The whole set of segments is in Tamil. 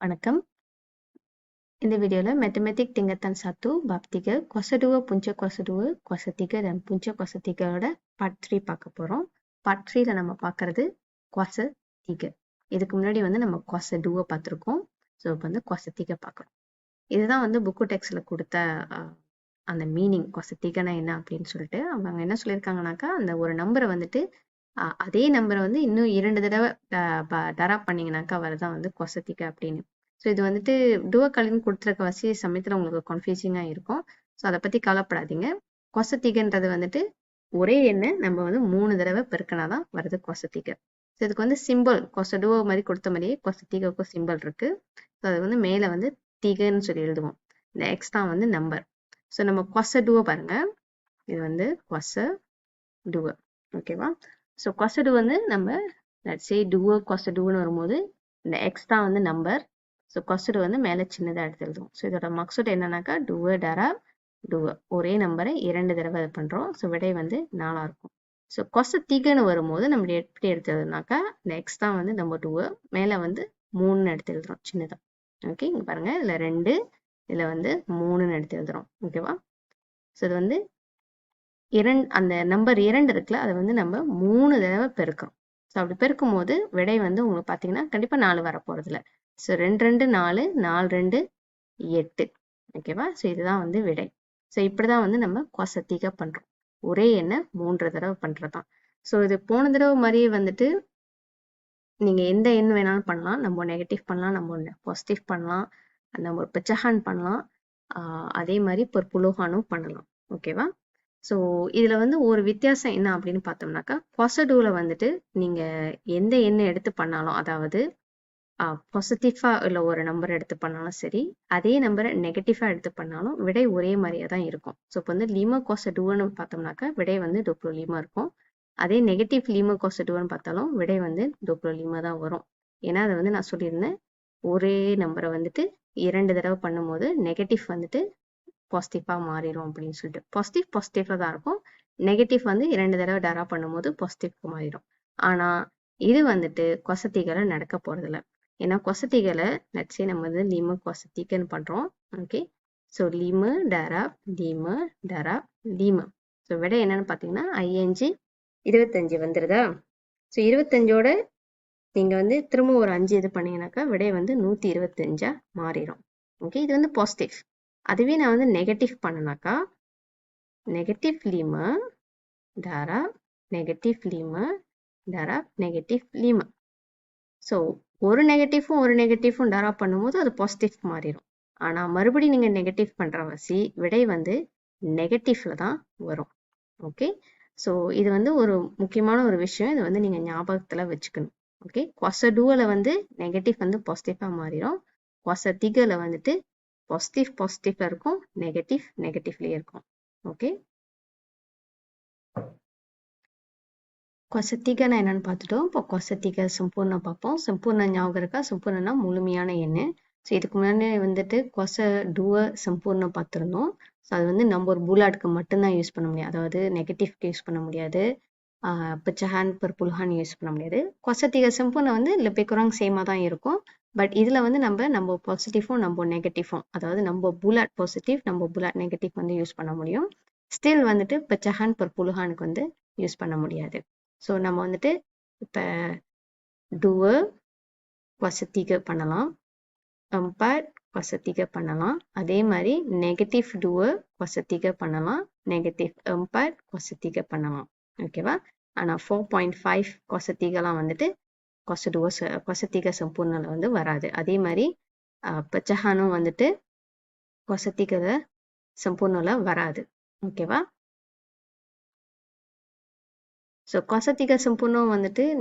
வணக்கம். இந்த வீடியோல Matematik tingkatan 1 bab 3 kuasa 2 punca kuasa 2 kuasa 3 dan punca kuasa 3 ஓட part 3 பார்க்க போறோம். part 3ல நம்ம பார்க்கிறது kuasa 3. இதுக்கு முன்னாடி நம்ம kuasa 2 பார்த்திருக்கோம். சோ இப்போ kuasa 3 பார்க்கறோம். இதுதான் புக் டெக்ஸ்ட்ல கொடுத்த அந்த மீனிங் kuasa 3னா என்ன அப்படின்னு சொல்லிட்டு அவங்க என்ன சொல்லிருக்காங்கனாக்கா அந்த ஒரு நம்பரை அதே நம்பரை இன்னும் 2 தடவை டராப் பண்ணீங்கன்னாக்கா வரதான் kuasa 3 அப்படின்னு. ஸோ இது டுவக்கலின்னு கொடுத்துருக்க வசி சமயத்தில் உங்களுக்கு கன்ஃபியூசிங்காக இருக்கும். ஸோ அதை பற்றி கவலைப்படாதீங்க. கொசத்திகன்றது ஒரே எண்ணை நம்ம 3 தடவை பெருக்கினாதான் வருது கொசத்திக. ஸோ இதுக்கு சிம்பிள் கொசடுவோ மாதிரி கொடுத்த மாதிரியே கொசத்திகவுக்கும் சிம்பிள் இருக்கு. ஸோ அது மேலே திகன்னு சொல்லி எழுதுவோம். இந்த எக்ஸ் தான் நம்பர். ஸோ நம்ம கொசடுவோ பாருங்க. இது கொசடுவோ. ஓகேவா? ஸோ கொசடு நம்ம லெட்ஸ் சே டுவோ கொசடுவோன்னு வரும்போது இந்த எக்ஸ் தான் நம்பர். ஸோ கொசடு மேலே சின்னதாக எடுத்து எழுதுவோம். ஸோ இதோட மக்சூட் என்னன்னாக்கா டுவ டரா டுவ ஒரே நம்பரை 2 தடவை இது பண்ணுறோம். ஸோ விடை 4 இருக்கும். ஸோ கொசத்திகன்னு வரும்போது நம்ம எப்படி எடுத்து எழுதுனாக்கா இந்த எக்ஸ் தான் நம்ம டுவ மேலே 3ன்னு எடுத்து எழுதுறோம் சின்னதாக. ஓகே, இங்கே பாருங்க இதில் 2 இதில் 3ன்னு எடுத்து எழுதுறோம். ஓகேவா? ஸோ இது அந்த நம்பர் 2 இருக்குல்ல அதை நம்ம 3 தடவை பெருக்கிறோம். ஸோ அப்படி பெருக்கும் போது விடை உங்களுக்கு பார்த்தீங்கன்னா கண்டிப்பாக 4 வரப்போறதில்ல. ஸோ 2 2 4 4 2 8. ஓகேவா? ஸோ இதுதான் விடை. ஸோ இப்படிதான் நம்ம கொசத்திக பண்றோம். ஒரே எண்ணை 3 தடவை பண்றதுதான். ஸோ இது போன தடவை மாதிரியே நீங்க எந்த எண் வேணாலும் பண்ணலாம். நம்ம நெகட்டிவ் பண்ணலாம், நம்ம பாசிட்டிவ் பண்ணலாம், நம்ம ஒரு பெச்சஹான் பண்ணலாம், அதே மாதிரி ஒரு புலோஹானும் பண்ணலாம். ஓகேவா? ஸோ இதுல ஒரு வித்தியாசம் என்ன அப்படின்னு பார்த்தோம்னாக்கா கொசடுல நீங்க எந்த எண்ணை எடுத்து பண்ணாலும், அதாவது பாசிட்டிவா உள்ள ஒரு நம்பர் எடுத்து பண்ணாலும் சரி, அதே நம்பரை நெகட்டிவா எடுத்து பண்ணாலும் விடை ஒரே மாதிரியா தான் இருக்கும். ஸோ இப்போ லீமா கொசடுன்னு பார்த்தோம்னாக்கா விடை டோப்ளோ லீமா இருக்கும். அதே நெகட்டிவ் லீமா கொசடுன்னு பார்த்தாலும் விடை டோப்ளோ லீமா தான் வரும். ஏன்னா அதை நான் சொல்லியிருந்தேன், ஒரே நம்பரை 2 தடவை பண்ணும்போது நெகட்டிவ் பாசிட்டிவா மாறிடும் அப்படின்னு சொல்லிட்டு. பாசிட்டிவ்ல தான் இருக்கும். நெகட்டிவ் 2 தடவை டரா பண்ணும்போது பாசிட்டிவ்க்கு மாறிடும். ஆனா இது கொசத்திகளை நடக்க போறதில்ல. ஏன்னா கொசத்திகளை லட்சே நம்ம லீமு கொசத்திகன்னு பண்றோம். ஓகே, ஸோ லீமு டராப் லீமு டராப் லீமு. ஸோ விடை என்னன்னு பார்த்தீங்கன்னா 5 25 வந்துருதா? ஸோ 25ஓட நீங்க திரும்ப ஒரு 5 இது பண்ணீங்கன்னாக்கா விடை 125 மாறிடும். ஓகே, இது பாசிட்டிவ். அதுவே நான் நெகட்டிவ் பண்ணனாக்கா நெகட்டிவ் லீமு டராப் நெகட்டிவ் லீமு டராப் நெகட்டிவ் லீமு. ஸோ ஒரு நெகட்டிவும் டரா பண்ணும்போது அது பாசிட்டிவ் மாறிடும். ஆனா மறுபடியும் நீங்க நெகட்டிவ் பண்ற வசி விடை நெகட்டிவ்ல தான் வரும். ஓகே, ஸோ இது ஒரு முக்கியமான ஒரு விஷயம். இது நீங்க ஞாபகத்துல வச்சுக்கணும். ஓகே, கொசடுவல நெகட்டிவ் பாசிட்டிவா மாறிடும். கொசதிகல பாசிட்டிவ்ல இருக்கும், நெகட்டிவ் நெகட்டிவ்லயே இருக்கும். ஓகே, கொசத்திகனா என்னன்னு பார்த்துட்டோம். இப்போ கொசத்திக சம்பூர்ணம் பார்ப்போம். சம்பூர்ண ஞாபகம் இருக்கா? சம்பூர்ணம்னா முழுமையான எண்ணு. ஸோ இதுக்கு முன்னாடி கொச டுவ சம்பூர்ணம் பார்த்துருந்தோம். ஸோ அது நம்ம ஒரு பூலாட்க்கு மட்டும்தான் யூஸ் பண்ண முடியும். அதாவது நெகட்டிவ்க்கு யூஸ் பண்ண முடியாது, பெச்சஹான் பர் புல்ஹான் யூஸ் பண்ண முடியாது. கொசத்திக சம்பூர்ணம் லெப்பே குராங் சேமா தான் இருக்கும். பட் இதுல நம்ம பாசிட்டிவும் நம்ம நெகட்டிவும், அதாவது நம்ம பூலாட் பாசிட்டிவ் நம்ம பூலாட் நெகட்டிவ் யூஸ் பண்ண முடியும். ஸ்டில் பெச்சஹான் பர் புல்ஹானுக்கு யூஸ் பண்ண முடியாது. ஸோ நம்ம இப்போ டுவ கொசத்திக பண்ணலாம், எம்பாட் கொசத்திக பண்ணலாம், அதே மாதிரி நெகட்டிவ் டுவ கொசத்திக பண்ணலாம், நெகட்டிவ் எம்பாட் கொசத்திக பண்ணலாம். ஓகேவா? ஆனால் 4.5 கொசத்திகலாம் கொசடுவ கொசத்திக சம்பூர்ணல வராது. அதே மாதிரி பெச்சஹானும் கொசத்திக சம்பூர்ணல வராது. ஓகேவா? ஸோ கொசத்திக சம்பூர்ணம்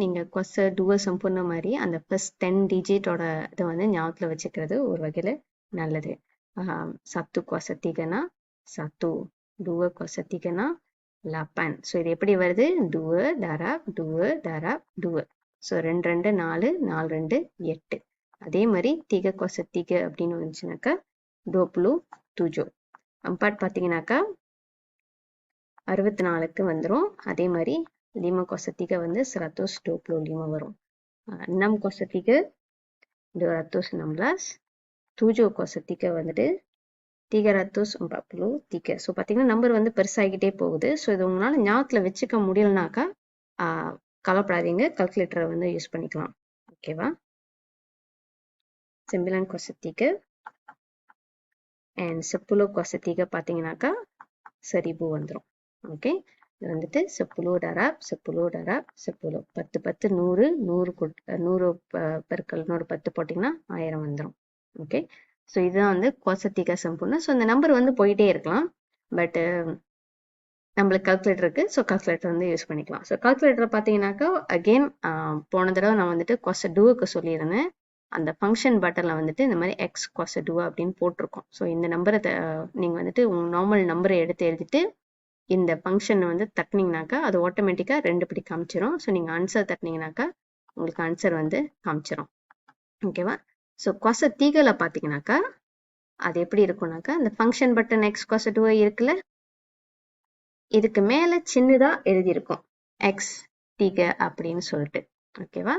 நீங்க கொச டுவ சம்பூர்ணம் மாதிரி அந்த ப்ளஸ் 10 டிஜிட்டோட இதை ஞாபகத்தில் வச்சுக்கிறது ஒரு வகையில் நல்லது. சத்து கொசத்திகனா சத்து, டுவ கொசத்திகனா லப்பன். ஸோ இது எப்படி வருது? டுவ டராப் டுவ டராப் டுவ. ஸோ 2 2 4 4 2 8. அதே மாதிரி திக கொசத்திக அப்படின்னு வந்துச்சுனாக்கா டோப்ளு துஜோ. அம்பாட் பார்த்தீங்கன்னாக்கா 64க்கு வந்துடும். அதே மாதிரி lima cos 3 100 20 வரும். 6 cos 3 216, 7 kuasa 3 வந்துட்டு 343. ஸோ பார்த்தீங்கன்னா நம்பர் வந்து பெருசாகிக்கிட்டே போகுது. ஸோ இது உங்களால் ஞாபகத்தில் வச்சுக்க முடியலனாக்கா கவலைப்படாதீங்க, கால்குலேட்டரை வந்து யூஸ் பண்ணிக்கலாம். ஓகேவா? 9 kuasa 3 and 10 kuasa 3 பார்த்தீங்கன்னாக்கா 1000 வந்துடும். ஓகே, இது வந்துட்டு 10 darab 10 darab 10 10 10 100 100 பெருக்கல் 10 போட்டிங்கன்னா 1000 வந்துடும். ஓகே, ஸோ இதுதான் வந்து kuasa 3 சம்பூர்ண. ஸோ இந்த நம்பர் வந்து போயிட்டே இருக்கலாம், பட் நம்மளுக்கு கால்குலேட்டர் இருக்கு. ஸோ கால்குலேட்டர் வந்து யூஸ் பண்ணிக்கலாம். ஸோ கால்குலேட்டர் பார்த்தீங்கன்னாக்கா அகெயின் போன தடவை நான் வந்துட்டு kuasa 2க்கு சொல்லியிருந்தேன். அந்த ஃபங்க்ஷன் பட்டனில் வந்துட்டு இந்த மாதிரி எக்ஸ் kuasa 2 அப்படின்னு போட்டிருக்கோம். ஸோ இந்த நம்பரை நீங்கள் வந்துட்டு உங்கள் நார்மல் நம்பரை எடுத்து எழுதிட்டு இந்த ஃபங்க்ஷனை வந்து தட்டினீங்கனாக்கா அது ஆட்டோமேட்டிக்காக 2 படி காமிச்சிரும். ஸோ நீங்கள் ஆன்சர் தட்டினீங்கனாக்கா உங்களுக்கு ஆன்சர் வந்து காமிச்சிரும். ஓகேவா? ஸோ kuasa 3ல பார்த்தீங்கன்னாக்கா அது எப்படி இருக்கும்னாக்கா இந்த ஃபங்க்ஷன் பட்டன் எக்ஸ் kuasa 2 இருக்குல்ல, இதுக்கு மேலே சின்னதாக எழுதியிருக்கும் எக்ஸ் தீக அப்படின்னு சொல்லிட்டு. ஓகேவா?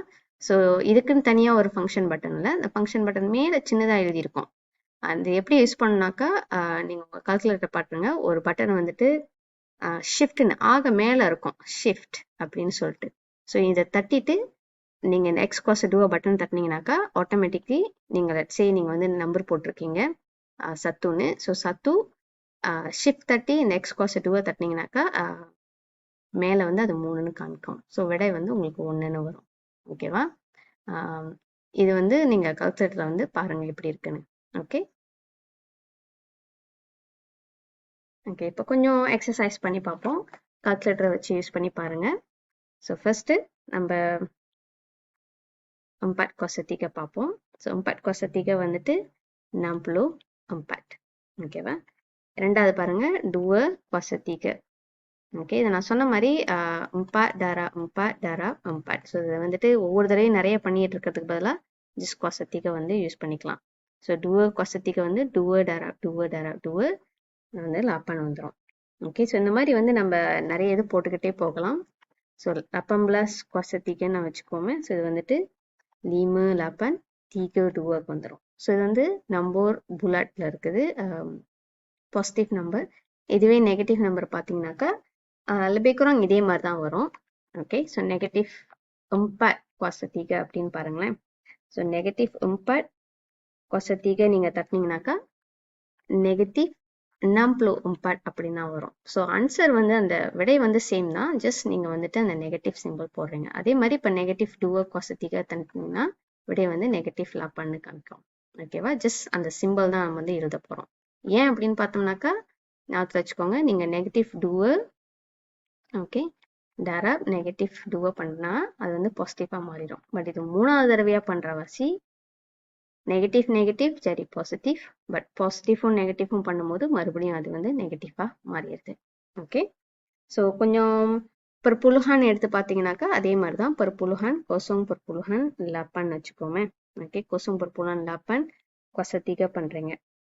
ஸோ இதுக்குன்னு தனியாக ஒரு ஃபங்க்ஷன் பட்டனில் இந்த ஃபங்க்ஷன் பட்டன் மேலே சின்னதாக எழுதியிருக்கும். அது எப்படி யூஸ் பண்ணாக்கா நீங்கள் உங்கள் கால்குலேட்டர் பாட்டுங்க, ஒரு பட்டன் வந்துட்டு ஷிஃப்ட்னு ஆக மேலே இருக்கும், ஷிஃப்ட் அப்படின்னு சொல்லிட்டு. ஸோ இதை தட்டிட்டு நீங்கள் இந்த எக்ஸ் kuasa 2 பட்டன் தட்டினீங்கனாக்கா ஆட்டோமேட்டிக்லி நீங்கள் லெட்ஸே நீங்கள் வந்து நம்பர் போட்டிருக்கீங்க சத்துன்னு. ஸோ சத்து ஷிஃப்ட் தட்டி இந்த எக்ஸ் kuasa 2 தட்டினீங்கனாக்கா மேலே வந்து அது 3ன்னு காமிக்கும். ஸோ விடை வந்து உங்களுக்கு 1ன்னு வரும். ஓகேவா? இது வந்து நீங்கள் கால்குலேட்டரில் வந்து பாருங்கள் எப்படி இருக்குன்னு. ஓகே ஓகே, இப்போ கொஞ்சம் எக்ஸசைஸ் பண்ணி பார்ப்போம். கால்குலேட்டரை வச்சு யூஸ் பண்ணி பாருங்கள். ஸோ ஃபர்ஸ்ட்டு நம்ம 4 kuasa 3 பார்ப்போம். ஸோ 4 kuasa 3 வந்துட்டு 64. ஓகேவா? ரெண்டாவது பாருங்க 2 kuasa 3. ஓகே, இதை நான் சொன்ன மாதிரி 4 darab 4 darab 4. ஸோ இதை வந்துட்டு ஒவ்வொரு தடவையும் நிறைய பண்ணிட்டு இருக்கிறதுக்கு பதிலாக ஜஸ்ட் kuasa 3 வந்து யூஸ் பண்ணிக்கலாம். ஸோ 2 kuasa 3 வந்து 2 darab 2 darab 2 வந்து 8 வந்துடும். ஓகே, ஸோ இந்த மாதிரி வந்து நம்ம நிறைய இது போட்டுக்கிட்டே போகலாம். ஸோ 18 kuasa 3 நான் வச்சுக்கோமே. ஸோ இது வந்துட்டு 5 8 3 2 வந்துடும். ஸோ இது வந்து நம்பர் புல்லட்ல இருக்குது, பாசிட்டிவ் நம்பர். இதுவே நெகட்டிவ் நம்பர் பார்த்தீங்கன்னாக்கா lebih kurang இதே மாதிரி தான் வரும். ஓகே, ஸோ நெகட்டிவ் 4 kuasa 3 அப்படின்னு பாருங்களேன். ஸோ நெகட்டிவ் 4 kuasa 3 நீங்கள் தட்டினீங்கனாக்கா நெகட்டிவ் 64 அப்படின்னு தான் வரும். ஸோ ஆன்சர் வந்து அந்த விடை வந்து சேம் தான், ஜஸ்ட் நீங்கள் வந்துட்டு அந்த நெகட்டிவ் சிம்பிள் போடுறீங்க. அதே மாதிரி இப்போ நெகட்டிவ் 2 kuasa 3 தட்டினீங்கன்னா விடை வந்து நெகட்டிவ் 11ன்னு காமிக்கும். ஓகேவா? ஜஸ்ட் அந்த சிம்பிள் தான் நம்ம வந்து எழுத போகிறோம். ஏன் அப்படின்னு பார்த்தோம்னாக்கா ஞாபகத்தில் வச்சுக்கோங்க, நீங்கள் நெகட்டிவ் 2 ஓகே darab நெகட்டிவ் 2 பண்ணா அது வந்து பாசிட்டிவாக மாறிடும். பட் இது 3வது தடவையாக பண்ணுற வாசி நெகட்டிவ் நெகட்டிவ் சரி பாசிட்டிவ், பட் பாசிட்டிவும் நெகட்டிவும் பண்ணும்போது மறுபடியும் அது வந்து நெகட்டிவாக மாறிடுது. ஓகே, ஸோ கொஞ்சம் perpuluhan எடுத்து பார்த்தீங்கன்னாக்கா அதே மாதிரி தான் perpuluhan 0.8 வச்சுக்கோமே. ஓகே, 0.8 kuasa 3 பண்ணுறீங்க.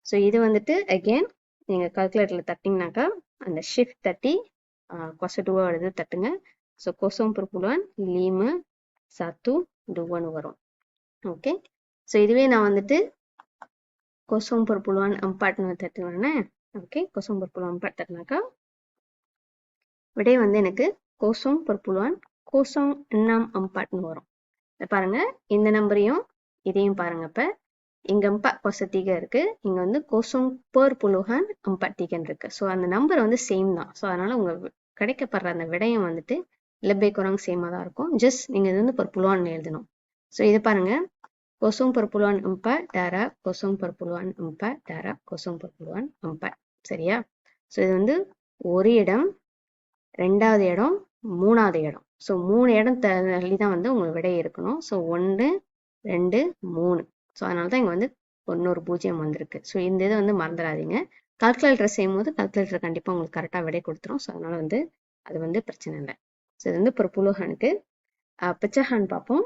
ஸோ இது வந்துட்டு அகெயின் நீங்கள் கால்குலேட்டரில் தட்டிங்கனாக்கா அந்த ஷிஃப்ட் தட்டி kuasa 2 எடுத்து தட்டுங்க. ஸோ 0.5 1 2 வரும். ஓகே, ஸோ இதுவே நான் வந்துட்டு 0.4 தட்டுவேன்னே. ஓகே, 0.4 தட்டினாக்கா விடை வந்து எனக்கு 0.06 வரும். பாருங்க, இந்த நம்பரையும் இதையும் பாருங்க. இப்போ இங்க 4 kuasa 3 இருக்கு, இங்க வந்து 0.4 இருக்கு. ஸோ அந்த நம்பர் வந்து சேம் தான். ஸோ அதனால உங்க கிடைக்கப்படுற அந்த விடயம் வந்துட்டு lebih kurang சேமாக தான் இருக்கும். ஜஸ்ட் நீங்க இது வந்து perpuluhan எழுதணும். ஸோ இது பாருங்க 0.4 darab 0.4 darab 0.4. சரியா? ஸோ இது வந்து ஒரு இடம், ரெண்டாவது இடம், மூணாவது இடம். ஸோ 3 இடம் தள்ளி தான் வந்து உங்களுக்கு விடை இருக்கணும். ஸோ 1 2 3. ஸோ அதனால தான் இங்கே வந்து 1 வந்திருக்கு. ஸோ இந்த இதை வந்து மறந்துடாதீங்க. கால்குலேட்டர் செய்யும் போது கால்குலேட்டர் கண்டிப்பாக உங்களுக்கு கரெக்டாக விடை கொடுத்துரும். ஸோ அதனால வந்து அது வந்து பிரச்சனை இல்லை. ஸோ இது வந்து perpuluhanக்கு. pecahan பார்ப்போம்.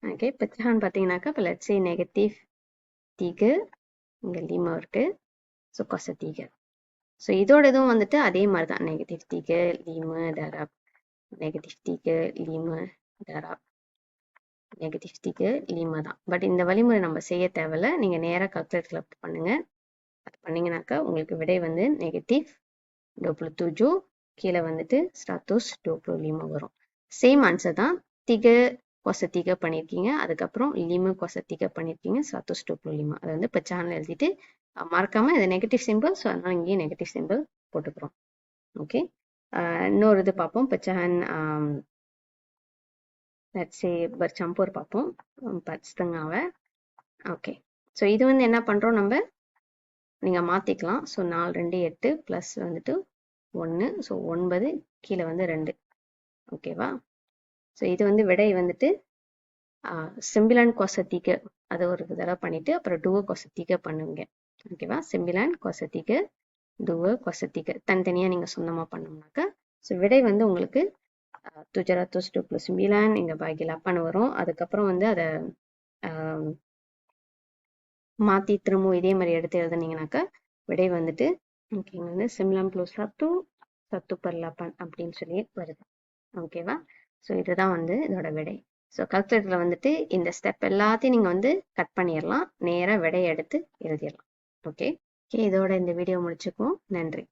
ஓகே, pecahan பார்த்தீங்கன்னாக்கா இப்போ லெட்ஸ் சே நெகட்டிவ் 3 இங்கே 5 இருக்கு. So kuasa 3. ஸோ இதோட இதுவும் வந்துட்டு அதே மாதிரி தான், negative 3 5 darab negative 3 5 darab negative திக லீமா தான். பட் இந்த வழிமுறை நம்ம செய்ய தேவையில்ல. நீங்கள் நேராக கால்குலேட்டரில் பண்ணுங்க. அது பண்ணீங்கன்னாக்கா உங்களுக்கு விடை வந்து நெகட்டிவ் 27 கீழே வந்துட்டு 125 வரும். சேம் ஆன்சர் தான். திக கொச திக பண்ணியிருக்கீங்க, அதுக்கப்புறம் லிமு கொச திக பண்ணியிருக்கீங்க, 125. அதை வந்து pecahan எழுதிட்டு மறக்காம இது நெகட்டிவ் சிம்பிள், ஸோ அதனால இங்கேயும் நெகட்டிவ் சிம்பிள் போட்டுக்கிறோம். ஓகே, இன்னொரு இது பார்ப்போம். pecahan let's say bercampur பார்ப்போம். 4/2. ஓகே, ஸோ இது வந்து என்ன பண்ணுறோம் நம்ம, நீங்கள் மாற்றிக்கலாம். ஸோ 4 2 8 ப்ளஸ் வந்துட்டு 1, ஸோ 9 கீழே வந்து 2. ஓகேவா? ஸோ இது வந்து விடை வந்துட்டு சிம்பிளான் கொசத்திக அது ஒரு தடவை பண்ணிட்டு அப்புறம் டூவ கொசத்திக பண்ணுவீங்க. ஓகேவா? சிம்பிளான் கொசத்திக டூவ கொசத்திக தனித்தனியாக நீங்கள் சொந்தமாக பண்ணோம்னாக்கா ஸோ விடை வந்து உங்களுக்கு 729 இங்கே பாகி 8 வரும். அதுக்கப்புறம் வந்து அதை மாற்றி திரும்பவும் இதே மாதிரி எடுத்து எழுதுனீங்கன்னாக்கா விடை வந்துட்டு ஓகேங்க வந்து சிம்லாம் ப்ளஸ் 1 per 8 அப்படின்னு சொல்லி வருது. ஓகேவா? ஸோ இதுதான் வந்து இதோட விடை. ஸோ கால்குலேட்டரில் வந்துட்டு இந்த ஸ்டெப் எல்லாத்தையும் நீங்கள் வந்து கட் பண்ணிடலாம், நேராக விடையை எடுத்து எழுதிடலாம். ஓகே, இதோட இந்த வீடியோ முடிச்சுக்குவோம். நன்றி.